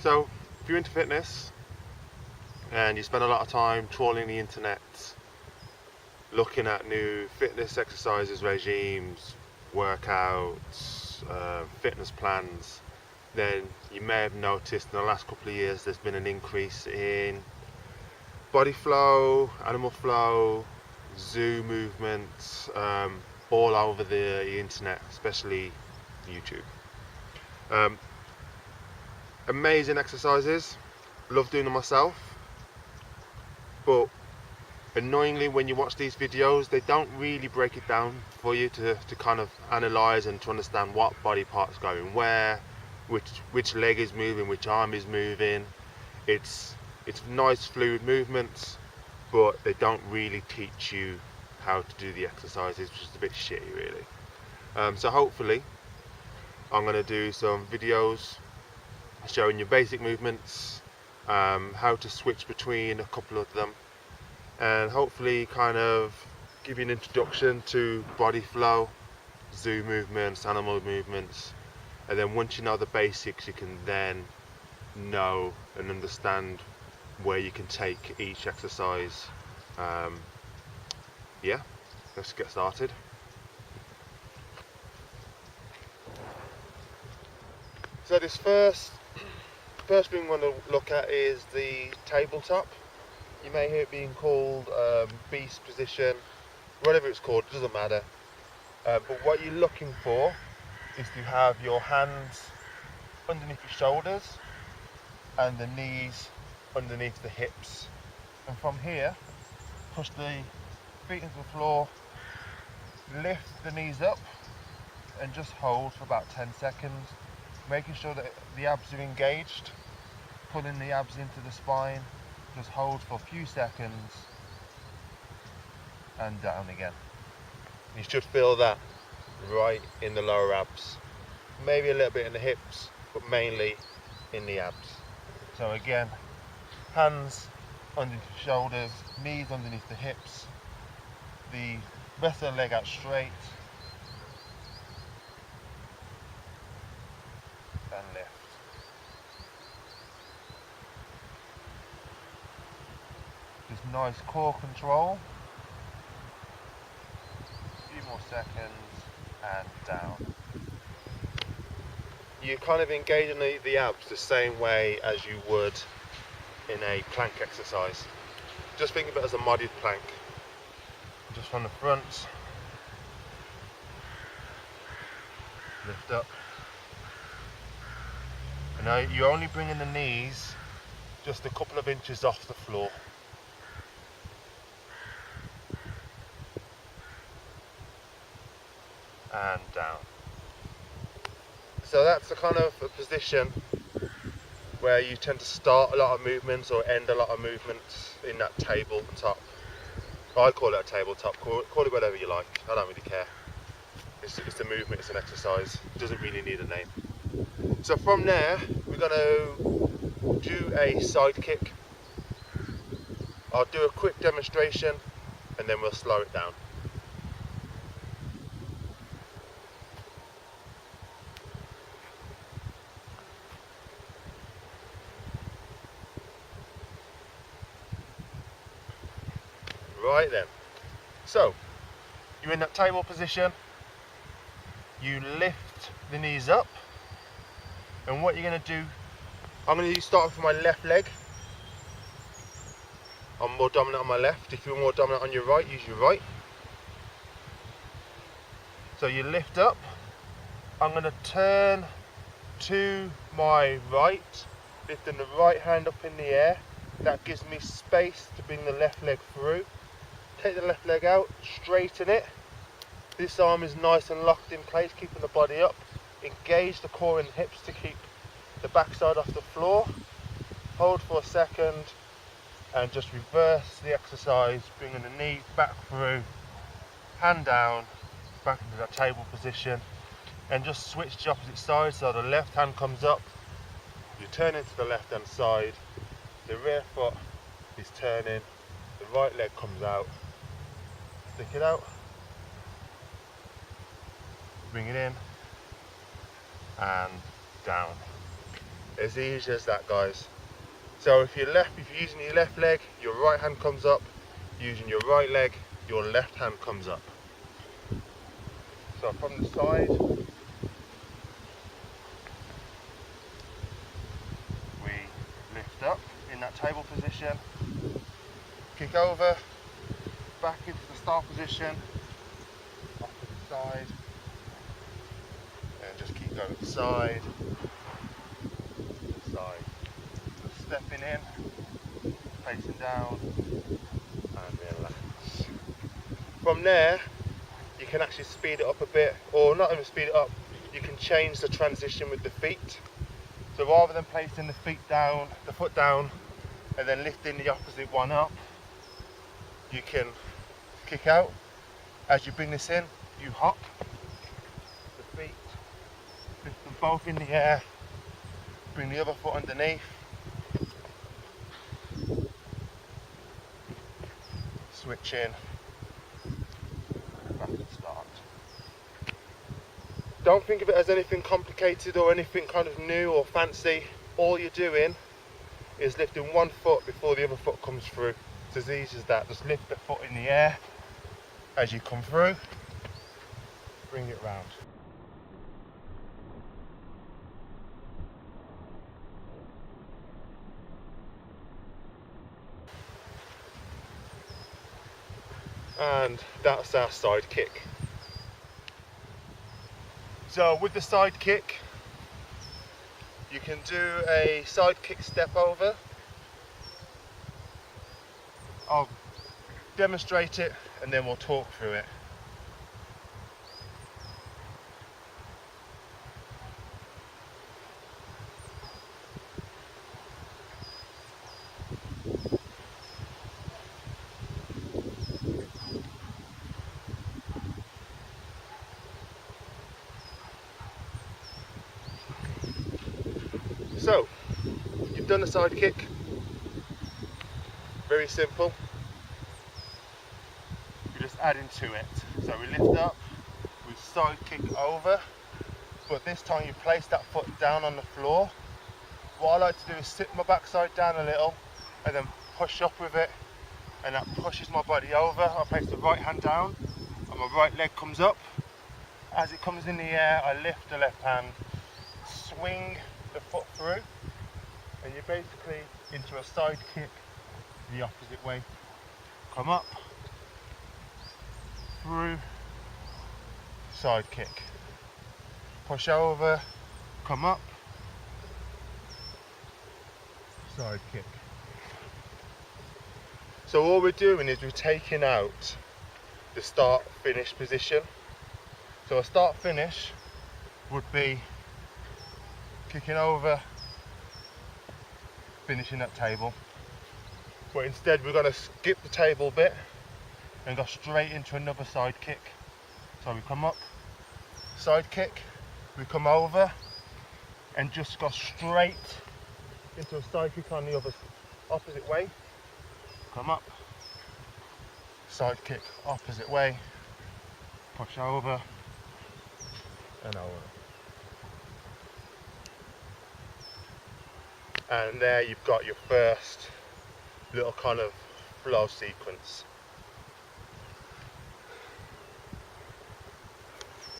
So, if you're into fitness and you spend a lot of time trawling the internet, looking at new fitness exercises, regimes, workouts, fitness plans, then you may have noticed in the last couple of years there's been an increase in body flow, animal flow, zoo movements, all over the internet, especially YouTube. Amazing exercises, love doing them myself, but annoyingly when you watch these videos they don't really break it down for you to kind of analyze and to understand what body part's going where, which leg is moving, which arm is moving. It's nice fluid movements, but they don't really teach you how to do the exercises, which is a bit shitty really. So hopefully I'm going to do some videos showing you basic movements, how to switch between a couple of them, and hopefully kind of give you an introduction to body flow, zoo movements, animal movements, and then once you know the basics you can then know and understand where you can take each exercise. Yeah, let's get started. So this first thing we want to look at is the tabletop. You may hear it being called beast position, whatever it's called, it doesn't matter. But what you're looking for is to have your hands underneath your shoulders and the knees underneath the hips. And from here, push the feet into the floor, lift the knees up and just hold for about 10 seconds, making sure that the abs are engaged, pulling the abs into the spine. Just hold for a few seconds and down again. You should feel that right in the lower abs, maybe a little bit in the hips, but mainly in the abs. So again, hands underneath the shoulders, knees underneath the hips, the rest of the leg out straight, and lift. Just nice core control. A few more seconds and down. You kind of engage in the abs the same way as you would in a plank exercise. Just think of it as a modified plank. Just from the front, lift up. And now you're only bringing the knees just a couple of inches off the floor. And down. So that's the kind of a position where you tend to start a lot of movements or end a lot of movements in that tabletop. I call it a tabletop, call it whatever you like, I don't really care. It's a movement, it's an exercise, it doesn't really need a name. So from there, we're going to do a side kick. I'll do a quick demonstration and then we'll slow it down. Right then, so you're in that table position, you lift the knees up, and what you're going to do, I'm going to start from my left leg. I'm more dominant on my left. If you're more dominant on your right, use your right. So you lift up, I'm going to turn to my right, lifting the right hand up in the air. That gives me space to bring the left leg through. Take the left leg out, straighten it. This arm is nice and locked in place, keeping the body up. Engage the core and hips to keep the backside off the floor. Hold for a second and just reverse the exercise, bringing the knee back through, hand down, back into that table position, and just switch the opposite side. So the left hand comes up, you turn into the left hand side, the rear foot is turning, the right leg comes out. Stick it out, bring it in and down. As easy as that, guys. So if you're using your left leg, your right hand comes up. Using your right leg, your left hand comes up. So from the side, we lift up in that table position, kick over, back into the start position, off to the side, and just keep going side, side. Just stepping in, facing down, and relax. From there, you can actually speed it up a bit, or not even speed it up, you can change the transition with the feet. So rather than placing the foot down, and then lifting the opposite one up, you can kick out. As you bring this in, you hop the feet, lift them both in the air, bring the other foot underneath, switch in, back to start. Don't think of it as anything complicated or anything kind of new or fancy. All you're doing is lifting one foot before the other foot comes through. It's as easy as that. Just lift the foot in the air as you come through, bring it round. And that's our side kick. So with the side kick, you can do a side kick step over. I'll demonstrate it and then we'll talk through it. So, you've done a side kick. Very simple. We're just adding to it. So we lift up, we side kick over, but this time you place that foot down on the floor. What I like to do is sit my backside down a little and then push up with it, and that pushes my body over. I place the right hand down and my right leg comes up. As it comes in the air, I lift the left hand, swing the foot through, and you're basically into a side kick the opposite way. Come up, through, side kick, push over, come up, side kick. So all we're doing is we're taking out the start finish position. So a start finish would be kicking over, finishing that table. But instead we're going to skip the table bit and go straight into another side kick. So we come up, side kick, we come over and just go straight into a side kick on the other opposite way. Come up, side kick opposite way, push over and over. And there you've got your first little kind of flow sequence.